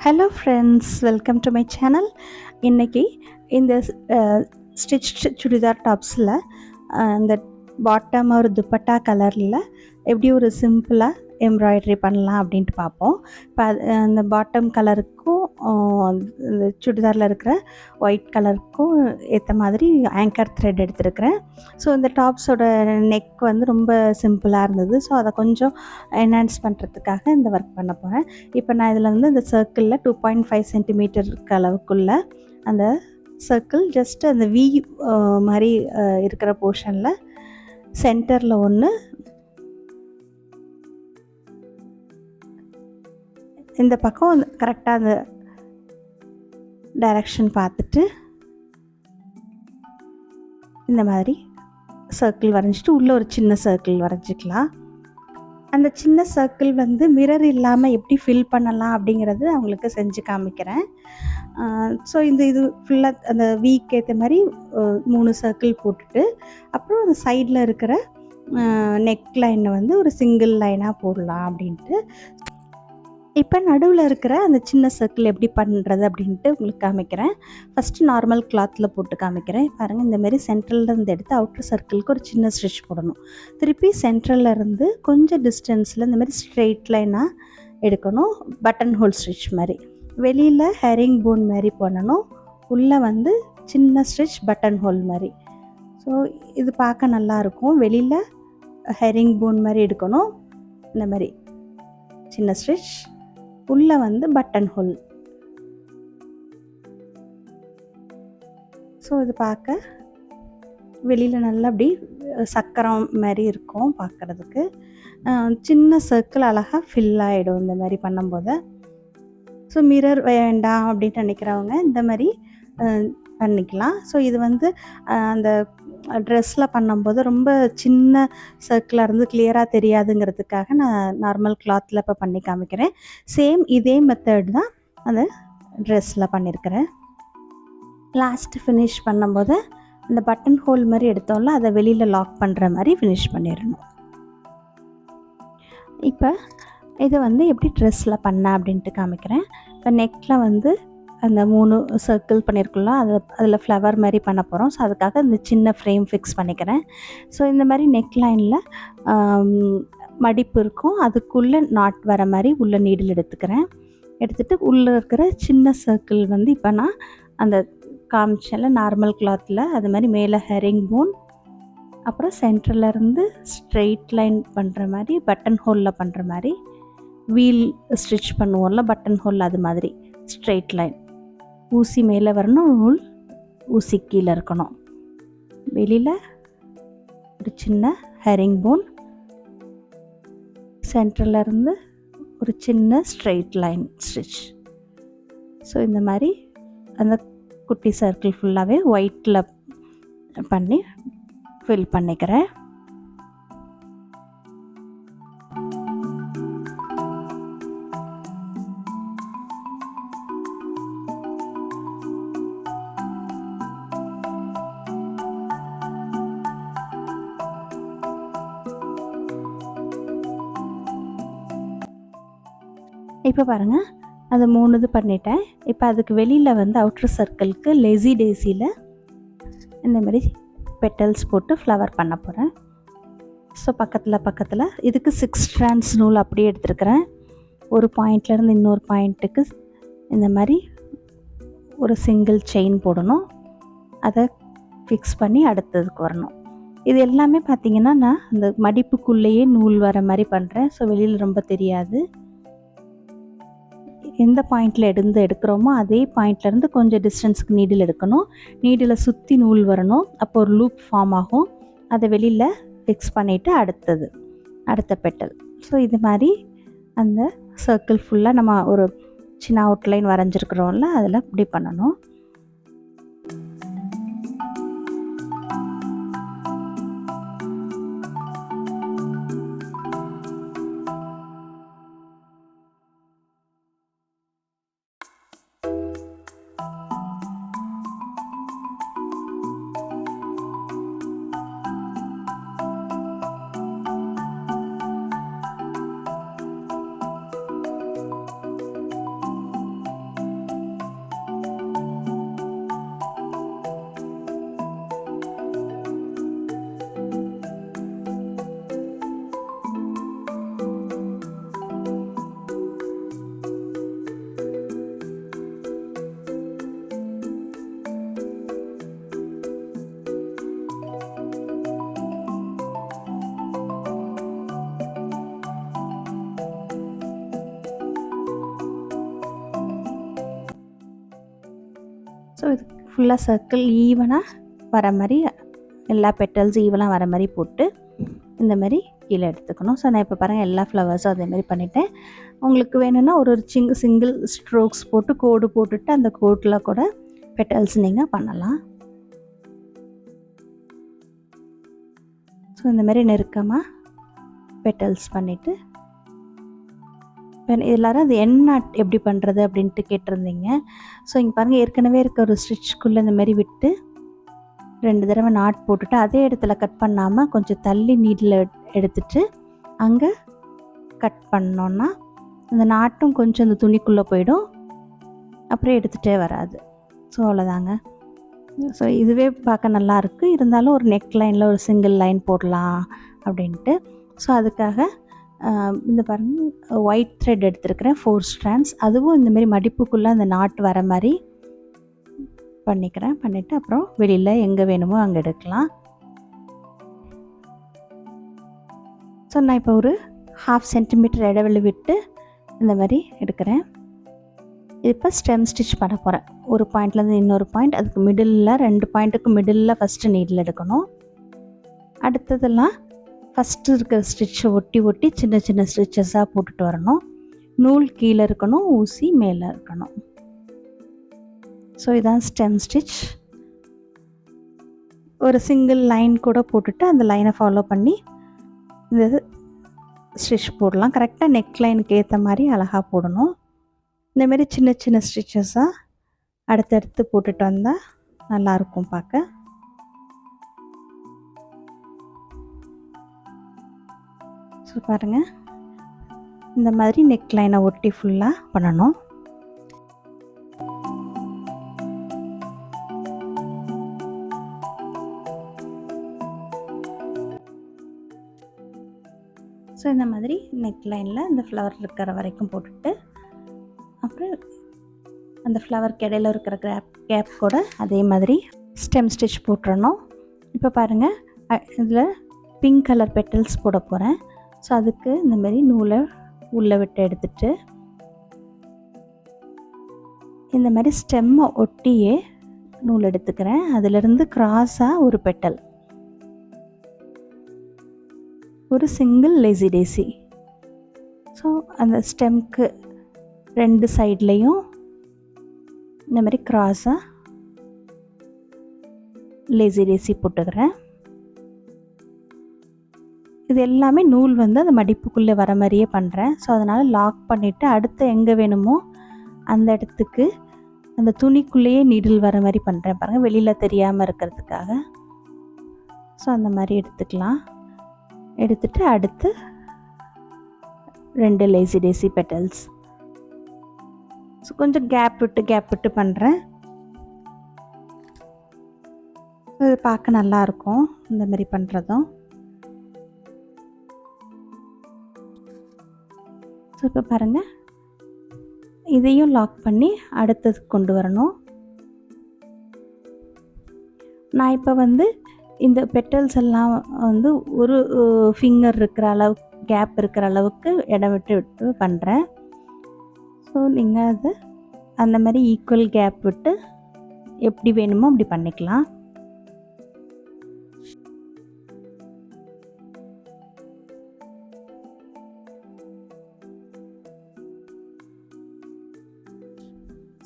Hello friends, welcome to my channel. இன்றைக்கி இந்த stitched churidar டாப்ஸில் இந்த பாட்டம் ஒரு துப்பட்டா கலரில் எப்படி ஒரு சிம்பிளாக எம்ப்ராய்டரி பண்ணலாம் அப்படின்ட்டு பார்ப்போம். இப்போ அந்த பாட்டம் கலருக்கும் இந்த சுடிதாரில் இருக்கிற ஒயிட் கலருக்கும் ஏற்ற மாதிரி ஆங்கர் த்ரெட் எடுத்துருக்கிறேன். ஸோ இந்த டாப்ஸோட நெக் வந்து ரொம்ப சிம்பிளாக இருந்தது. ஸோ அதை கொஞ்சம் என்ஹான்ஸ் பண்ணுறதுக்காக இந்த ஒர்க் பண்ண போகிறேன். இப்போ நான் இதில் வந்து இந்த சர்க்கிளில் 2.5 சென்டிமீட்டருக்கு அளவுக்குள்ள அந்த சர்க்கிள் ஜஸ்ட் அந்த வி மாதிரி இருக்கிற போர்ஷனில் சென்டரில் ஒன்று, இந்த பக்கம் கரெக்டாக அந்த டைரக்ஷன் பார்த்துட்டு இந்த மாதிரி சர்க்கிள் வரைஞ்சிட்டு உள்ளே ஒரு சின்ன சர்க்கிள் வரைஞ்சிக்கலாம். அந்த சின்ன சர்க்கிள் வந்து மிரர் இல்லாமல் எப்படி ஃபில் பண்ணலாம் அப்படிங்கிறது அவங்களுக்கு செஞ்சு காமிக்கிறேன். ஸோ இது ஃபுல்லாக அந்த வீக்கு ஏற்ற மாதிரி 3 சர்க்கிள் போட்டுட்டு, அப்புறம் அந்த சைடில் இருக்கிற நெக் லைனை வந்து ஒரு சிங்கிள் லைனாக போடலாம் அப்படின்ட்டு. இப்போ நடுவில் இருக்கிற அந்த சின்ன சர்க்கிள் எப்படி பண்ணுறது அப்படின்ட்டு உங்களுக்கு காமிக்கிறேன். ஃபஸ்ட்டு நார்மல் கிளாத்தில் போட்டு காமிக்கிறேன். பாருங்கள், இந்தமாரி சென்ட்ரல்லேருந்து எடுத்து அவுட்டர் சர்க்கிளுக்கு ஒரு சின்ன ஸ்டிச் போடணும். திருப்பி சென்ட்ரல்லேருந்து கொஞ்சம் டிஸ்டன்ஸில் இந்தமாதிரி ஸ்ட்ரெயிட் லைனாக எடுக்கணும். பட்டன் ஹோல் ஸ்டிச் மாதிரி வெளியில் ஹெரிங் போன் மாதிரி பண்ணணும். உள்ளே வந்து சின்ன ஸ்டிச் பட்டன் ஹோல் மாதிரி. ஸோ இது பார்க்க நல்லாயிருக்கும். வெளியில் ஹெரிங் போன் மாதிரி எடுக்கணும். இந்த மாதிரி சின்ன ஸ்டிச், உள்ளே வந்து பட்டன் ஹோல். ஸோ இது பார்க்க வெளியில் நல்லா அப்படி சக்கரம் மாதிரி இருக்கும் பார்க்குறதுக்கு. சின்ன சர்க்கிள் அழகாக ஃபில் ஆகிடும் இந்த மாதிரி பண்ணும்போது. ஸோ மிரர் வேண்டாம் அப்படின்னு நினைக்கிறவங்க இந்த மாதிரி பண்ணிக்கலாம். ஸோ இது வந்து அந்த ட்ரெஸ்ஸில் பண்ணும்போது ரொம்ப சின்ன சர்க்கிளாக இருந்து கிளியராக தெரியாதுங்கிறதுக்காக நான் நார்மல் கிளாத்தில் இப்போ பண்ணி காமிக்கிறேன். சேம் இதே மெத்தட் தான் அந்த ட்ரெஸ்ஸில் பண்ணியிருக்கிறேன். லாஸ்ட்டு ஃபினிஷ் பண்ணும்போது அந்த பட்டன் ஹோல் மாதிரி எடுத்தோம்ல, அதை வெளியில் லாக் பண்ணுற மாதிரி ஃபினிஷ் பண்ணிடணும். இப்போ இதை வந்து எப்படி ட்ரெஸ்ஸில் பண்ணேன் அப்படின்ட்டு காமிக்கிறேன். இப்போ நெக்கில் வந்து அந்த 3 சர்க்கிள் பண்ணியிருக்குள்ள அதில் ஃப்ளவர் மாதிரி பண்ண போகிறோம். ஸோ அதுக்காக இந்த சின்ன ஃப்ரேம் ஃபிக்ஸ் பண்ணிக்கிறேன். ஸோ இந்த மாதிரி நெக் லைனில் மடிப்பு இருக்கும், அதுக்குள்ளே நாட் வர மாதிரி உள்ள நீடில் எடுத்துக்கிறேன். எடுத்துகிட்டு உள்ளே இருக்கிற சின்ன சர்க்கிள் வந்து இப்போ நான் அந்த காமிச்சல நார்மல் கிளாத்தில் அது மாதிரி மேலே ஹெரிங் போன், அப்புறம் சென்டர்லேருந்து ஸ்ட்ரெயிட் லைன் பண்ணுற மாதிரி பட்டன் ஹோலில் பண்ணுற மாதிரி வீல் ஸ்டிச் பண்ணுவோம்ல பட்டன் ஹோல், அது மாதிரி ஸ்ட்ரெயிட் லைன். ஊசி மேலே வரணும், நூல் ஊசி கீழே இருக்கணும். வெளியில் ஒரு சின்ன ஹெரிங் போன், சென்டர்லேருந்து ஒரு சின்ன ஸ்ட்ரெயிட் லைன் ஸ்டிச். ஸோ இந்த மாதிரி அந்த குட்டி சர்க்கிள் ஃபுல்லாகவே ஒயிட்டில் பண்ணி ஃபில் பண்ணிக்கிறேன். இப்போ பாருங்கள், அது 3 இது பண்ணிட்டேன். இப்போ அதுக்கு வெளியில் வந்து அவுட்ரு சர்க்கிளுக்கு லெஸி டேஸியில் இந்த மாதிரி பெட்டல்ஸ் போட்டு ஃப்ளவர் பண்ண போகிறேன். ஸோ பக்கத்தில் இதுக்கு 6 ஸ்ட்ராண்ட்ஸ் நூல் அப்படியே எடுத்துருக்கிறேன். ஒரு பாயிண்ட்லேருந்து இன்னொரு பாயிண்ட்டுக்கு இந்த மாதிரி ஒரு சிங்கிள் செயின் போடணும். அதை ஃபிக்ஸ் பண்ணி அடுத்ததுக்கு வரணும். இது எல்லாமே பார்த்திங்கன்னா நான் அந்த மடிப்புக்குள்ளேயே நூல் வர மாதிரி பண்ணுறேன். ஸோ வெளியில் ரொம்ப தெரியாது. எந்த பாயிண்டில் எடுக்கிறோமோ அதே பாயிண்ட்லேருந்து கொஞ்சம் டிஸ்டன்ஸுக்கு நீடில் எடுக்கணும். நீடில் சுற்றி நூல் வரணும். அப்போ ஒரு லூப் ஃபார்ம் ஆகும். அதை வெளியில் ஃபிக்ஸ் பண்ணிவிட்டு அடுத்த பெட்டல். ஸோ இது மாதிரி அந்த சர்க்கிள் ஃபுல்லாக நம்ம ஒரு சின்ன அவுட்லைன் வரைஞ்சிருக்கிறோம்ல, அதில் இப்படி பண்ணணும். இது ஃபுல்லாக சர்க்கிள் ஈவனாக வர மாதிரி, எல்லா பெட்டல்ஸ் ஈவனாக வர மாதிரி போட்டு இந்த மாதிரி கீழே எடுத்துக்கணும். ஸோ நான் இப்போ பாருங்கள் எல்லா ஃப்ளவர்ஸும் அதேமாதிரி பண்ணிவிட்டேன். உங்களுக்கு வேணும்னா ஒரு சிங்கிள் ஸ்ட்ரோக்ஸ் போட்டு கோடு போட்டுட்டு அந்த கோட்டில் கூட பெட்டல்ஸ் நீங்கள் பண்ணலாம். ஸோ இந்த மாதிரி நெருக்கமாக பெட்டல்ஸ் பண்ணிவிட்டு, எல்லோரும் அது என்ன எப்படி பண்ணுறது அப்படின்ட்டு கேட்டிருந்தீங்க. ஸோ இங்கே பாருங்கள் ஏற்கனவே இருக்க ஒரு ஸ்டிச்சுக்குள்ளே இந்த மாதிரி விட்டு 2 தடவை நாட் போட்டுட்டு அதே இடத்துல கட் பண்ணாமல் கொஞ்சம் தள்ளி நீடில் எடுத்துட்டு அங்கே கட் பண்ணோன்னா அந்த நாட்டும் கொஞ்சம் அந்த துணிக்குள்ளே போயிடும், அப்புறம் எடுத்துகிட்டே வராது. ஸோ அவ்வளோதாங்க. ஸோ இதுவே பார்க்க நல்லாயிருக்கு. இருந்தாலும் ஒரு நெக் லைனில் ஒரு சிங்கிள் லைன் போடலாம் அப்படின்ட்டு. ஸோ அதுக்காக இந்த பாருங்கள் ஒயிட் த்ரெட் எடுத்துருக்கிறேன் 4 ஸ்ட்ராண்ட்ஸ். அதுவும் இந்தமாரி மடிப்புக்குள்ளே அந்த நாட் வர மாதிரி பண்ணிக்கிறேன். பண்ணிவிட்டு அப்புறம் வெளியில் எங்கே வேணுமோ அங்கே எடுக்கலாம். ஸோ நான் இப்போ ஒரு 1/2 சென்டிமீட்டர் இடைவெளி விட்டு இந்த மாதிரி எடுக்கிறேன். இப்போ ஸ்டெம் ஸ்டிச் பண்ண போகிறேன். ஒரு பாயிண்ட்லேருந்து இன்னொரு பாயிண்ட், அதுக்கு மிடில் 2 பாயிண்ட்டுக்கு மிடில் ஃபஸ்ட்டு நீடில் எடுக்கணும். அடுத்ததெல்லாம் ஃபஸ்ட்டு இருக்கிற ஸ்டிச்சை ஒட்டி ஒட்டி சின்ன சின்ன ஸ்டிச்சஸாக போட்டுட்டு வரணும். நூல் கீழே இருக்கணும், ஊசி மேலே இருக்கணும். ஸோ இதான் ஸ்டெம் ஸ்டிச். ஒரு சிங்கிள் லைன் கூட போட்டுட்டு அந்த லைனை ஃபாலோ பண்ணி இந்த ஸ்டிச் போடலாம். கரெக்டாக நெக் லைனுக்கு ஏற்ற மாதிரி அழகாக போடணும். இந்தமாரி சின்ன சின்ன ஸ்டிச்சஸாக அடுத்தடுத்து போட்டுட்டு வந்தால் நல்லாயிருக்கும் பார்க்க. ஸோ பாருங்கள் இந்த மாதிரி நெக் லைனை ஒட்டி ஃபுல்லாக பண்ணணும். ஸோ இந்த மாதிரி நெக் லைனில் இந்த ஃப்ளவர் இருக்கிற வரைக்கும் போட்டுட்டு அப்புறம் அந்த ஃப்ளவருக்கு இடையில இருக்கிற கேப் கூட அதே மாதிரி ஸ்டெம் ஸ்டிச் போட்டுறணும். இப்போ பாருங்கள் இதில் பிங்க் கலர் பெட்டல்ஸ் போட போகிறேன். ஸோ அதுக்கு இந்தமாரி நூலை உள்ளே விட்டு எடுத்துட்டு இந்த மாதிரி ஸ்டெம்மை ஒட்டியே நூல் எடுத்துக்கிறேன். அதிலிருந்து கிராஸாக ஒரு பெட்டல், ஒரு சிங்கிள் லேசி டேசி. ஸோ அந்த ஸ்டெம்க்கு 2 சைட்லேயும் இந்த மாதிரி கிராஸாக லேசி டேசி போட்டுக்கிறேன். இது எல்லாமே நூல் வந்து அந்த மடிப்புக்குள்ளே வர மாதிரியே பண்ணுறேன். ஸோ அதனால் லாக் பண்ணிவிட்டு அடுத்து எங்கே வேணுமோ அந்த இடத்துக்கு அந்த துணிக்குள்ளேயே நீடில் வர மாதிரி பண்ணுறேன். பாருங்கள் வெளியில் தெரியாமல் இருக்கிறதுக்காக. ஸோ அந்த மாதிரி எடுத்துக்கலாம். எடுத்துட்டு அடுத்து 2 லேசி டேசி பெட்டல்ஸ். ஸோ கொஞ்சம் கேப் விட்டு பண்ணுறேன். இது பார்க்க நல்லாயிருக்கும் இந்த மாதிரி பண்ணுறதும். ஸோ இப்போ பாருங்கள் இதையும் லாக் பண்ணி அடுத்தது கொண்டு வரணும். நான் இப்போ வந்து இந்த பெட்டல்ஸ் எல்லாம் வந்து ஒரு ஃபிங்கர் இருக்கிற அளவுக்கு கேப் இருக்கிற அளவுக்கு இடம் விட்டு பண்ணுறேன். ஸோ நீங்கள் அது அந்த மாதிரி ஈக்குவல் கேப் விட்டு எப்படி வேணுமோ அப்படி பண்ணிக்கலாம்.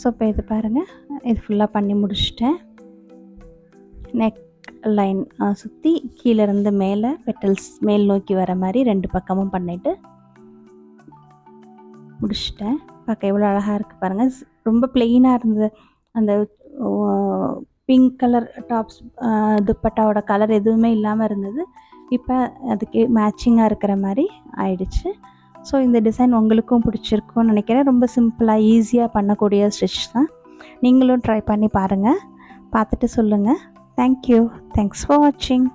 ஸோ இப்போ இது பாருங்கள் இது ஃபுல்லாக பண்ணி முடிச்சிட்டேன். நெக் லைன் சுற்றி கீழேருந்து மேலே பெட்டல்ஸ் மேல் நோக்கி வர மாதிரி 2 பக்கமும் பண்ணிவிட்டு முடிச்சிட்டேன். பார்க்க எவ்வளோ அழகாக இருக்குது பாருங்கள். ரொம்ப ப்ளெயினாக இருந்தது. அந்த பிங்க் கலர் டாப்ஸ் துப்பட்டாவோட கலர் எதுவுமே இல்லாமல் இருந்தது. இப்போ அதுக்கு மேட்சிங்காக இருக்கிற மாதிரி ஆயிடுச்சு. ஸோ இந்த டிசைன் உங்களுக்கும் பிடிச்சிருக்கும்னு நினைக்கிறேன். ரொம்ப சிம்பிளாக ஈஸியாக பண்ணக்கூடிய ஸ்டிச் தான். நீங்களும் ட்ரை பண்ணி பாருங்கள். பார்த்துட்டு சொல்லுங்கள். தேங்க்யூ. தேங்க்ஸ் ஃபார் வாட்சிங்.